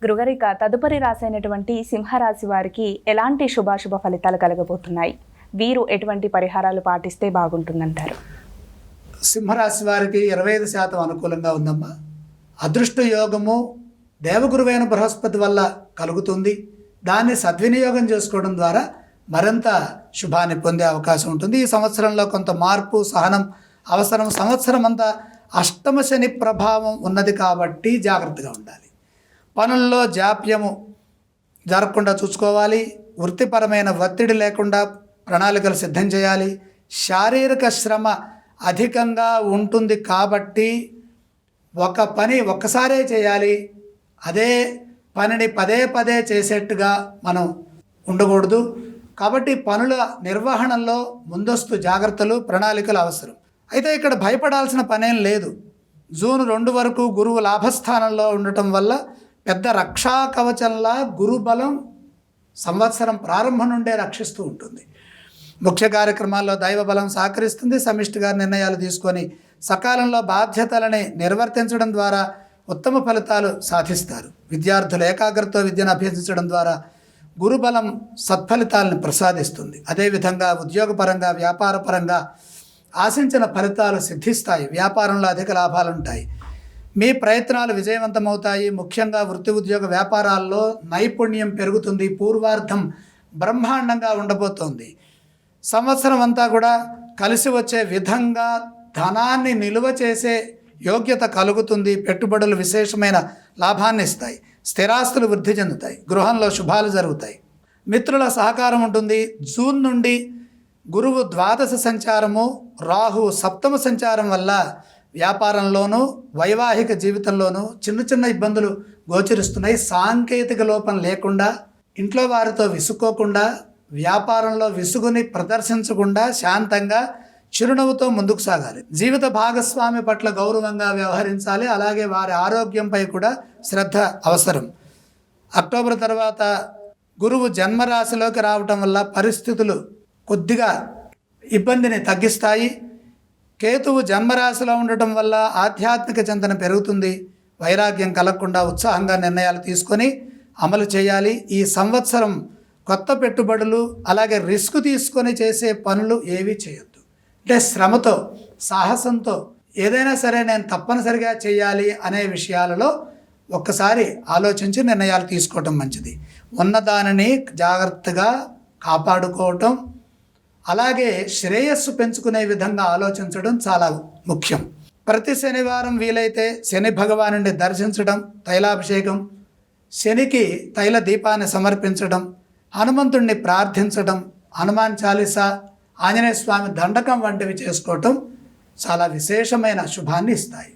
గురుగారిక తదుపరి రాసైనటువంటి సింహరాశి వారికి ఎలాంటి శుభాశుభ ఫలితాలు కలగబోతున్నాయి? వీరు ఎటువంటి పరిహారాలు పాటిస్తే బాగుంటుందంటారు? సింహరాశి వారికి 25% అనుకూలంగా ఉందమ్మా. అదృష్ట యోగము దేవగురువైన బృహస్పతి వల్ల కలుగుతుంది. దాన్ని సద్వినియోగం చేసుకోవడం ద్వారా మరింత శుభాన్ని పొందే అవకాశం ఉంటుంది. ఈ సంవత్సరంలో కొంత మార్పు సహనం అవసరం. సంవత్సరం అంతా అష్టమ శని ప్రభావం ఉన్నది కాబట్టి జాగ్రత్తగా ఉండాలి. పనుల్లో జాప్యము జరగకుండా చూసుకోవాలి. వృత్తిపరమైన ఒత్తిడి లేకుండా ప్రణాళికలు సిద్ధం చేయాలి. శారీరక శ్రమ అధికంగా ఉంటుంది కాబట్టి ఒక పని ఒక్కసారే చేయాలి. అదే పనిని పదే పదే చేసేట్టుగా మనం ఉండకూడదు. కాబట్టి పనుల నిర్వహణలో ముందస్తు జాగ్రత్తలు ప్రణాళికలు అవసరం. అయితే ఇక్కడ భయపడాల్సిన పనేం లేదు. జూన్ 2 వరకు గురువు లాభస్థానంలో ఉండటం వల్ల పెద్ద రక్షా కవచంలా గురుబలం సంవత్సరం ప్రారంభం నుండే రక్షిస్తూ ఉంటుంది. ముఖ్య కార్యక్రమాల్లో దైవ బలం సహకరిస్తుంది. సమిష్టిగా నిర్ణయాలు తీసుకొని సకాలంలో బాధ్యతలని నిర్వర్తించడం ద్వారా ఉత్తమ ఫలితాలు సాధిస్తారు. విద్యార్థులు ఏకాగ్రతతో విద్యను అభ్యసించడం ద్వారా గురుబలం సత్ఫలితాలను ప్రసాదిస్తుంది. అదేవిధంగా ఉద్యోగపరంగా వ్యాపారపరంగా ఆశించిన ఫలితాలు సిద్ధిస్తాయి. వ్యాపారంలో అధిక లాభాలు ఉంటాయి. మీ ప్రయత్నాలు విజయవంతమవుతాయి. ముఖ్యంగా వృత్తి ఉద్యోగ వ్యాపారాల్లో నైపుణ్యం పెరుగుతుంది. పూర్వార్థం బ్రహ్మాండంగా ఉండబోతోంది. సంవత్సరం అంతా కూడా కలిసి వచ్చే విధంగా ధనాన్ని నిలువ చేసే యోగ్యత కలుగుతుంది. పెట్టుబడులు విశేషమైన లాభాన్ని ఇస్తాయి. స్థిరాస్తులు వృద్ధి చెందుతాయి. గృహంలో శుభాలు జరుగుతాయి. మిత్రుల సహకారం ఉంటుంది. జూన్ నుండి గురువు ద్వాదశ సంచారము, రాహు సప్తమ సంచారం వల్ల వ్యాపారంలోనూ వైవాహిక జీవితంలోనూ చిన్న చిన్న ఇబ్బందులు గోచరిస్తున్నాయి. సాంకేతిక లోపం లేకుండా, ఇంట్లో వారితో విసుక్కోకుండా, వ్యాపారంలో విసుగుని ప్రదర్శించకుండా శాంతంగా చిరునవ్వుతో ముందుకు సాగాలి. జీవిత భాగస్వామి పట్ల గౌరవంగా వ్యవహరించాలి. అలాగే వారి ఆరోగ్యంపై కూడా శ్రద్ధ అవసరం. అక్టోబర్ తర్వాత గురువు జన్మరాశిలోకి రావటం వల్ల పరిస్థితులు కొద్దిగా ఇబ్బందిని తగ్గిస్తాయి. కేతువు జన్మరాశిలో ఉండటం వల్ల ఆధ్యాత్మిక చింతన పెరుగుతుంది. వైరాగ్యం కలగకుండా ఉత్సాహంగా నిర్ణయాలు తీసుకొని అమలు చేయాలి. ఈ సంవత్సరం కొత్త పెట్టుబడులు అలాగే రిస్క్ తీసుకొని చేసే పనులు ఏవీ చేయొద్దు. అంటే శ్రమతో సాహసంతో ఏదైనా సరే నేను తప్పనిసరిగా చేయాలి అనే విషయాలలో ఒక్కసారి ఆలోచించి నిర్ణయాలు తీసుకోవటం మంచిది. ఉన్నదానిని జాగ్రత్తగా కాపాడుకోవటం, అలాగే శ్రేయస్సు పెంచుకునే విధంగా ఆలోచించడం చాలా ముఖ్యం. ప్రతి శనివారం వీలైతే శని భగవానుడిని దర్శించడం, తైలాభిషేకం, శనికి తైల దీపాన్ని సమర్పించడం, హనుమంతుడిని ప్రార్థించడం, హనుమాన్ చాలీసా, ఆంజనేయ స్వామి దండకం వంటివి చేసుకోవటం చాలా విశేషమైన శుభాన్ని ఇస్తాయి.